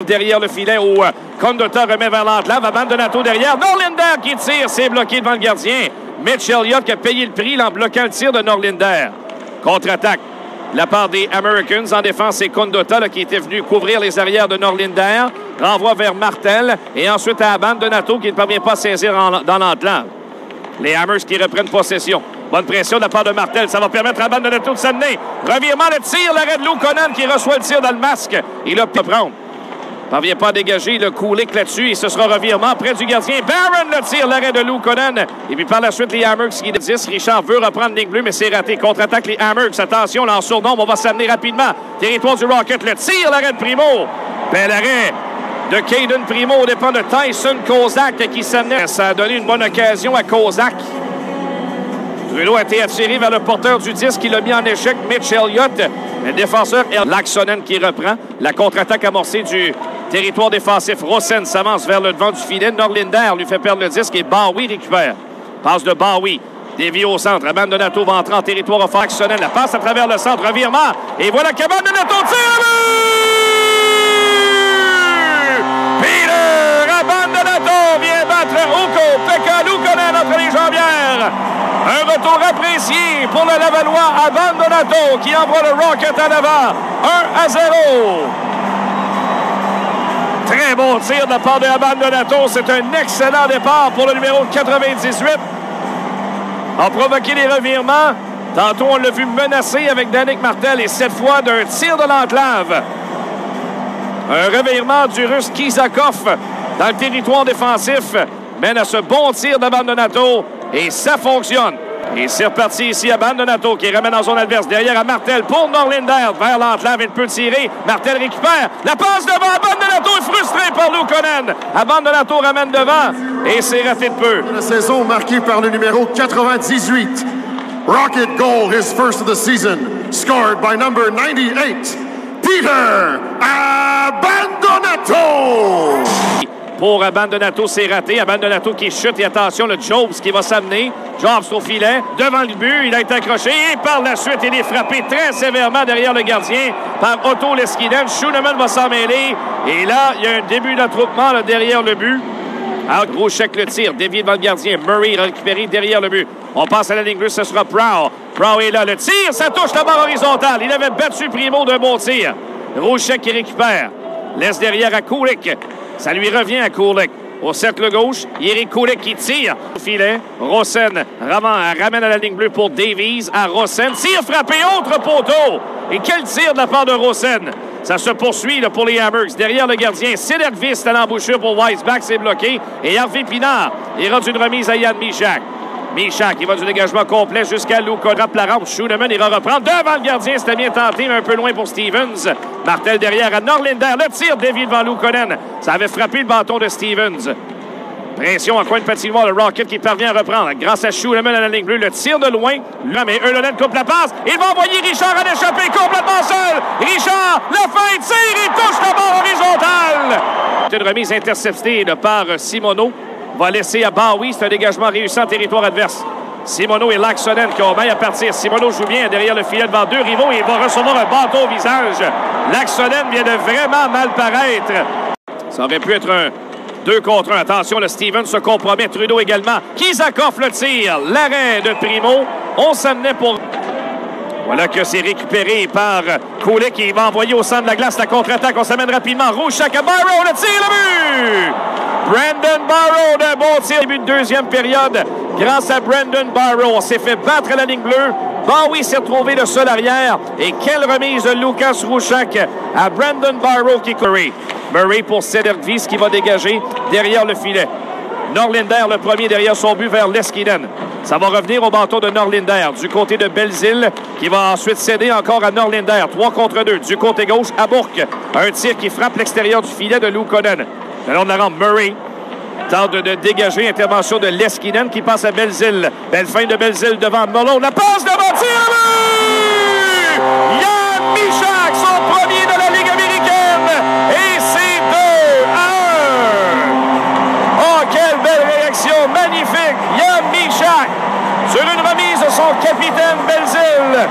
Derrière le filet où Condotta remet vers l'enclave. Abbandonato derrière. Norlinder qui tire. C'est bloqué devant le gardien. Mitch Elliott qui a payé le prix en bloquant le tir de Norlinder. Contre-attaque de la part des Americans. En défense, c'est Condotta qui était venu couvrir les arrières de Norlinder. Renvoie vers Martel. Et ensuite à Abbandonato qui ne parvient pas à saisir dans l'enclave. Les Hammers qui reprennent possession. Bonne pression de la part de Martel. Ça va permettre à Abbandonato de s'amener. Revirement, le tir. L'arrêt de Luukkonen qui reçoit le tir dans le masque. Il a pu prendre. Parvient pas à dégager le Kulich là-dessus et ce sera revirement près du gardien. Barron le tire, l'arrêt de Luukkonen. Et puis par la suite, les Hammers qui 10. Richard veut reprendre ligne bleue, mais c'est raté. Contre-attaque les Hammers. Attention, là, en surnombre, on va s'amener rapidement. Territoire du Rocket, le tire, l'arrêt de Primo. Bel arrêt de Caden Primo au dépend de Tyson Kozak qui s'amenait. Ça a donné une bonne occasion à Kozak. Trudeau a été attiré vers le porteur du disque. Il a mis en échec Mitch Elliott. Le défenseur Laaksonen qui reprend. La contre-attaque amorcée du territoire défensif. Rosen s'avance vers le devant du filet. Norlinder lui fait perdre le disque et Bowie récupère. Passe de Bowie. Dévié au centre. Abbandonato va entrer en territoire offensif. Laaksonen la passe à travers le centre. Revirement. Et voilà qu'Abbandonato tire. Peter Abbandonato vient battre Ukko-Pekka Luukkonen entre les jambières. Un retour apprécié pour le Lavallois Abbandonato qui envoie le Rocket en avant. 1-0. Très bon tir de la part de Abbandonato. C'est un excellent départ pour le numéro 98. A provoqué les revirements. Tantôt, on l'a vu menacé avec Danick Martel et cette fois d'un tir de l'enclave. Un revirement du Russe Kizakov dans le territoire défensif mène à ce bon tir d'Abbandonato et ça fonctionne. Et c'est reparti ici, Abbandonato qui ramène en zone adverse. Derrière à Martel pour Norlinder vers l'enclave. Il peut tirer. Martel récupère. La passe devant. Abbandonato est frustré par Luukkonen. Abbandonato ramène devant et c'est raté de peu. La saison marquée par le numéro 98. Rocket goal, his first of the season. Scored by number 98. Peter Abbandonato. Pour Abbandonato, c'est raté. Abbandonato qui chute et attention, le Jobs qui va s'amener. Jobs au filet, devant le but, il a été accroché et par la suite, il est frappé très sévèrement derrière le gardien par Otto Leskinen. Schooneman va s'en mêler et là, il y a un début d'attroupement derrière le but. Alors, gros chèque le tir, dévié devant le gardien. Murray récupéré derrière le but. On passe à la ligne bleue, ce sera Prow. Prow est là, le tir, ça touche la barre horizontale. Il avait battu Primo d'un bon tir. Rouchek qui récupère. Laisse derrière à Kulich. Ça lui revient à Kulich. Au cercle gauche, Eric Kulich qui tire au filet. Rosen ramène à la ligne bleue pour Davies. À Rosen. Tir frappé, autre poteau. Et quel tir de la part de Rosen. Ça se poursuit là, pour les Hammers. Derrière le gardien, Cederqvist à l'embouchure pour Weissbach. C'est bloqué. Et Harvey Pinard, il rend une remise à Jan Mysak. Mysak, il va du dégagement complet jusqu'à Luukkonen. La rampe, Schooneman, il va reprendre devant le gardien. C'était bien tenté, mais un peu loin pour Stevens. Martel derrière à Norlinder. Le tir dévié devant Luukkonen. Ça avait frappé le bâton de Stevens. Pression en coin de patinoire. Le Rocket qui parvient à reprendre. Grâce à Schooneman à la ligne bleue. Le tir de loin. Là, mais Ylönen coupe la passe. Il va envoyer Richard à l'échappée complètement seul. Richard, la fin, tire et touche la barre horizontale. Une remise interceptée de par Simoneau. Va laisser à Bowie. C'est un dégagement réussi en territoire adverse. Simoneau et Laaksonen qui ont bien à partir. Simoneau joue bien derrière le filet devant deux rivaux et il va recevoir un bâton au visage. Laaksonen vient de vraiment mal paraître. Ça aurait pu être un 2 contre 1. Attention, le Stevens se compromet. Trudeau également. Kizakov le tire. L'arrêt de Primo. On s'amenait pour... Voilà que c'est récupéré par Kulich qui va envoyer au centre de la glace la contre-attaque. On s'amène rapidement. Rouchek à Barrow. Le tir, le but! Brandon Barrow d'un bon tir. Début de deuxième période. Grâce à Brandon Barrow, on s'est fait battre à la ligne bleue. Bowie s'est retrouvé le seul arrière. Et quelle remise de Lukas Rouchek à Brandon Barrow qui courait. Murray pour Cederqvist qui va dégager derrière le filet. Norlinder le premier derrière son but vers Leskinen. Ça va revenir au bâton de Norlinder du côté de Belzile qui va ensuite céder encore à Norlinder. 3 contre 2 du côté gauche à Bourque. Un tir qui frappe l'extérieur du filet de Luukkonen. Le long de la rampe, Murray tente de dégager. Intervention de Leskinen qui passe à Belzile. Belle fin de Belzile devant Malone. La passe devant tir. Jan Mysak, son premier de la Ligue américaine. Et c'est 2-1. Oh, quelle belle réaction. Magnifique. Jan Mysak sur une remise de son capitaine Belzile.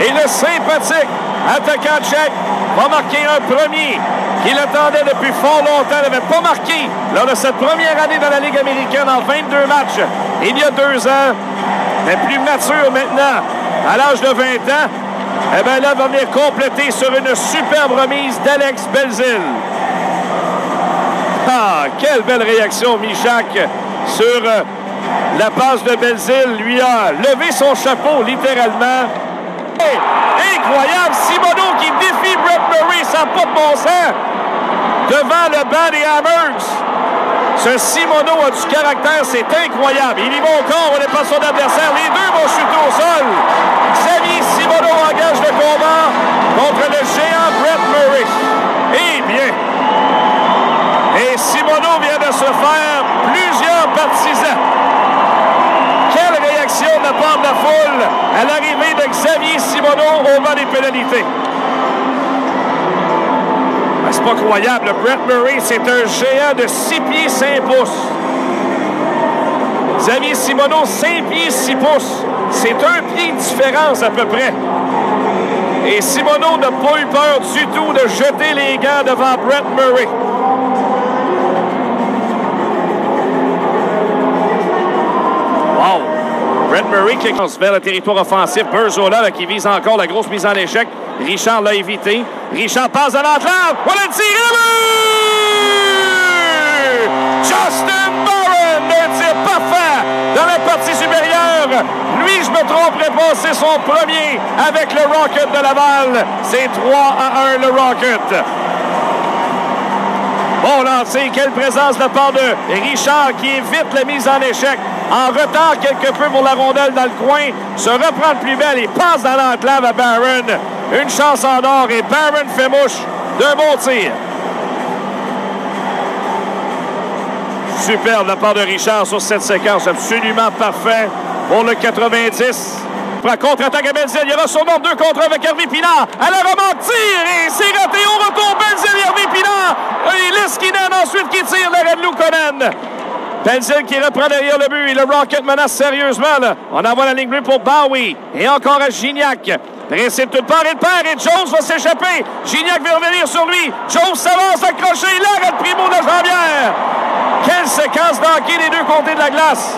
Et le sympathique attaquant tchèque, va marquer un premier qu'il attendait depuis fort longtemps. Il n'avait pas marqué lors de cette première année dans la Ligue américaine en 22 matchs il y a 2 ans. Mais plus mature maintenant, à l'âge de 20 ans, eh bien là, va venir compléter sur une superbe remise d'Alex Belzile. Ah, quelle belle réaction, Michak, sur la passe de Belzile. Lui a levé son chapeau, littéralement. Hey, incroyable! Simoneau qui défie Brett Murray, ça n'a pas de bon sens. Devant le banc des Hammers. Ce Simoneau a du caractère, c'est incroyable. Il y va au corps, on n'est pas son adversaire. Les deux vont chuter au sol. Xavier Simoneau engage le combat contre le géant Brett Murray. Eh bien, et Simoneau vient de se faire plusieurs partisans. Quelle réaction de la part de la foule à l'arrivée de Xavier Simoneau au banc des pénalités. Ben, c'est pas croyable. Brett Murray, c'est un géant de 6 pieds 5 pouces. Xavier Simoneau, 5 pieds 6 pouces. C'est un pied de différence à peu près. Et Simoneau n'a pas eu peur du tout de jeter les gants devant Brett Murray. Wow! Brett Murray qui commence vers le territoire offensif. Berzola qui vise encore la grosse mise en échec. Richard l'a évité. Richard passe à l'entrave. Voilà le tir! Justin Barron, un tir parfait dans la partie supérieure. Lui, je me tromperai pas, c'est son premier avec le Rocket de Laval. C'est 3-1 le Rocket. Bon lancer, quelle présence de la part de Richard qui évite la mise en échec. En retard quelque peu pour la rondelle dans le coin. Se reprend le plus belle et passe dans l'enclave à Barron. Une chance en or et Barron fait mouche d'un bon tir. Superbe de la part de Richard sur cette séquence. Absolument parfait pour le 90. Prend contre-attaque à Belzile. Il y aura sûrement 2 contre 1 avec Hervé Pinard. À la remonte, tire et c'est raté. Au retour, Belzile et Hervé Pinard. Et Leskinen ensuite qui tire l'arrêt de Luukkonen. Belzile qui reprend derrière le but et le Rocket menace sérieusement. Là. On envoie la ligne bleue pour Bowie. Et encore à Gignac. Pressé de toute part et de paire. Et Jones va s'échapper. Gignac va revenir sur lui. Jones s'avance accroché. L'arrêt de Primo de la Jambière. Quelle séquence d'hockey des deux côtés de la glace.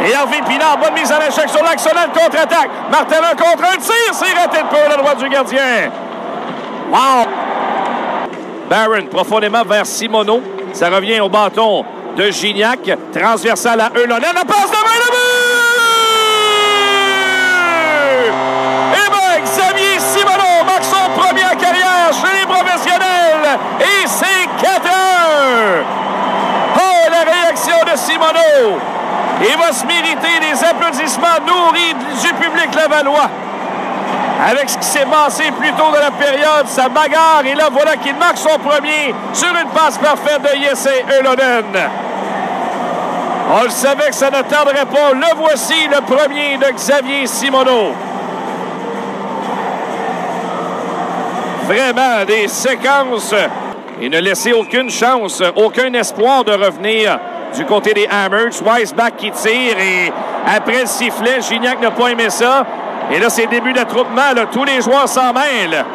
Et Hervé Pinard, bonne mise en échec sur l'axe solide contre-attaque. Martel un contre un tir. C'est raté de peu à la droite du gardien. Wow! Barron profondément vers Simoneau. Ça revient au bâton de Gignac. Transversal à Eulonen. La passe de main, le but! Et bien, Xavier Simoneau marque son premier en carrière chez les professionnels. Et c'est 4-1. Oh, la réaction de Simoneau. Il va se mériter des applaudissements nourris du public lavallois. Avec ce qui s'est passé plus tôt dans la période, sa bagarre, et là, voilà qu'il marque son premier sur une passe parfaite de Jesse Eulonen. On le savait que ça ne tarderait pas. Le voici, le premier de Xavier Simoneau. Vraiment, des séquences. Il ne laissait aucune chance, aucun espoir de revenir du côté des Hammers. Weisbach qui tire et après le sifflet, Gignac n'a pas aimé ça. Et là, c'est début d'attroupement. Tous les joueurs s'en mêlent.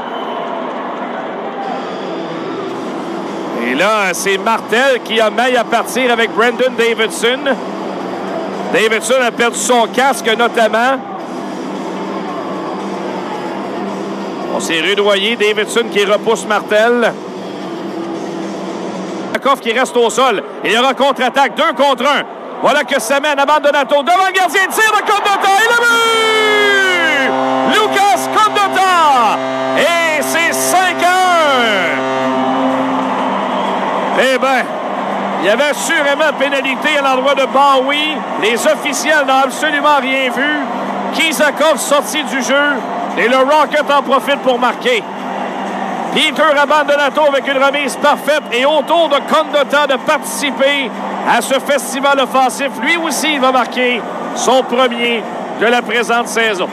Et là, c'est Martel qui a maille à partir avec Brendan Davidson. Davidson a perdu son casque notamment. On s'est rudoyé. Davidson qui repousse Martel. Koff qui reste au sol. Il y aura contre-attaque, 2 contre 1. Voilà que ça mène à Donato devant le gardien. Tire de Condota et le but! Lucas Condota! Et c'est 5-1. Eh bien, il y avait assurément pénalité à l'endroit de Bowie. Les officiels n'ont absolument rien vu. Kizakov sorti du jeu. Et le Rocket en profite pour marquer. Peter Donato avec une remise parfaite et autour de Condota de participer à ce festival offensif. Lui aussi, il va marquer son premier de la présente saison.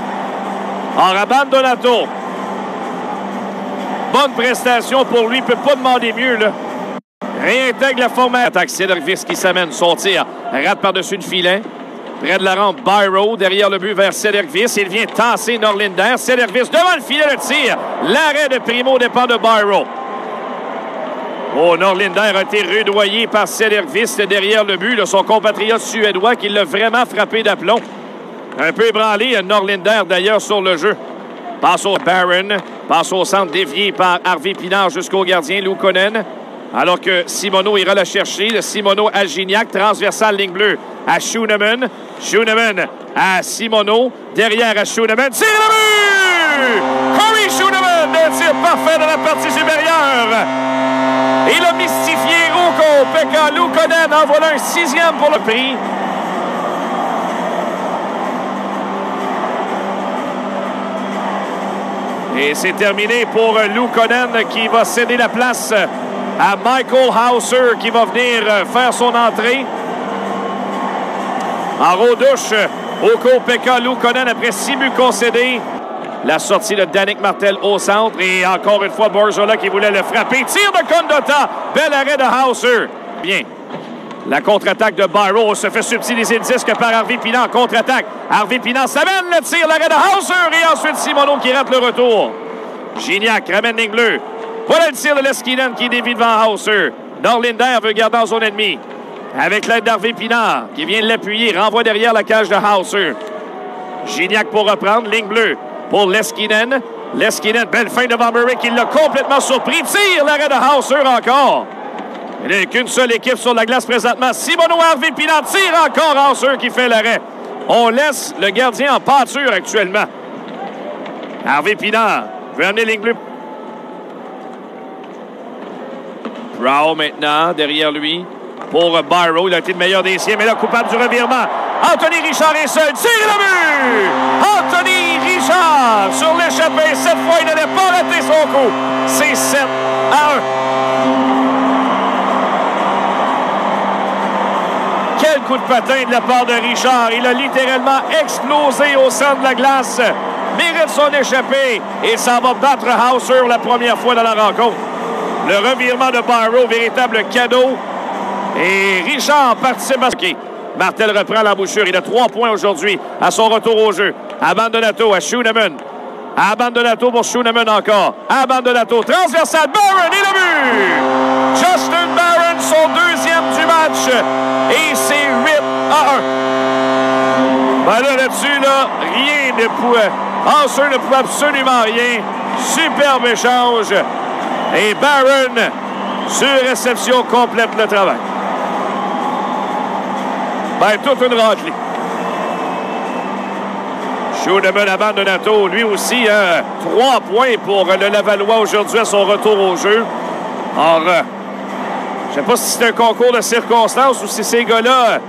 Alors, Donato, bonne prestation pour lui, il ne peut pas demander mieux, là. Réintègre la formation. Attaque Cédric qui s'amène son tir. Rate par-dessus le filet. Près de la rampe, Byro, derrière le but vers Sederqvist. Il vient tasser Norlinder. Sederqvist devant le filet, le tir. L'arrêt de Primo dépend de Byro. Oh, Norlinder a été rudoyé par Sederqvist derrière le but. Là, son compatriote suédois qui l'a vraiment frappé d'aplomb. Un peu ébranlé, Norlinder d'ailleurs sur le jeu. Passe au Barron. Passe au centre dévié par Harvey Pinard jusqu'au gardien Luukkonen. Alors que Simoneau ira la chercher. Le Simoneau à Gignac. Transversal ligne bleue à Schooneman. Schooneman à Simoneau. Derrière à Schooneman. Tire le but! Corey Schooneman! Un tir parfait de la partie supérieure. Il a mystifié Ukko-Pekka Luukkonen. En voilà un 6e pour le prix. Et c'est terminé pour Luukkonen qui va céder la place à Michael Hauser qui va venir faire son entrée. En rodouche, Ukko-Pekka Luukkonen après 6 buts concédés. La sortie de Danick Martel au centre. Et encore une fois, Borzola qui voulait le frapper. Tir de Condotta. Bel arrêt de Hauser. Bien. La contre-attaque de Byro se fait subtiliser le disque par Harvey Pinard en contre-attaque. Harvey Pinard s'amène le tir. L'arrêt de Hauser. Et ensuite Simoneau qui rate le retour. Gignac ramène ligne bleue. Voilà le tir de Leskinen qui dévie devant Hauser. Norlinder veut garder en zone ennemie. Avec l'aide d'Harvey Pinard qui vient l'appuyer. Renvoie derrière la cage de Hauser. Gignac pour reprendre. Ligne bleue pour Leskinen. Leskinen, belle fin devant Murray qui l'a complètement surpris. Tire l'arrêt de Hauser encore. Il n'y a qu'une seule équipe sur la glace présentement. Simoneau, Harvey Pinard tire encore Hauser qui fait l'arrêt. On laisse le gardien en pâture actuellement. Harvey Pinard veut amener ligne bleue. Brown maintenant, derrière lui, pour Byro. Il a été le meilleur des siens, mais là, coupable du revirement. Anthony Richard est seul. Tire le but! Anthony Richard sur l'échappée. Cette fois, il n'avait pas raté son coup. C'est 7-1. Quel coup de patin de la part de Richard. Il a littéralement explosé au centre de la glace. Mérite son échappée. Et ça va battre Hauser la première fois dans la rencontre. Le revirement de Byro, véritable cadeau. Et Richard participe à... Okay. Martel reprend l'embouchure. Il a 3 points aujourd'hui à son retour au jeu. Abandonnato à Schooneman. Abandonnato pour Schooneman encore. Abandonnato. Transversal. Barron et le but! Justin Barron, son 2e du match. Et c'est 8-1. Ben là-dessus, rien ne pouvait... Hauser ne pouvait absolument rien. Superbe échange. Et Barron, sur réception, complète le travail. Ben, toute une raclée. Schooneman, Abandonnato, lui aussi, 3 points pour le Lavallois aujourd'hui à son retour au jeu. Alors, je ne sais pas si c'est un concours de circonstances ou si ces gars-là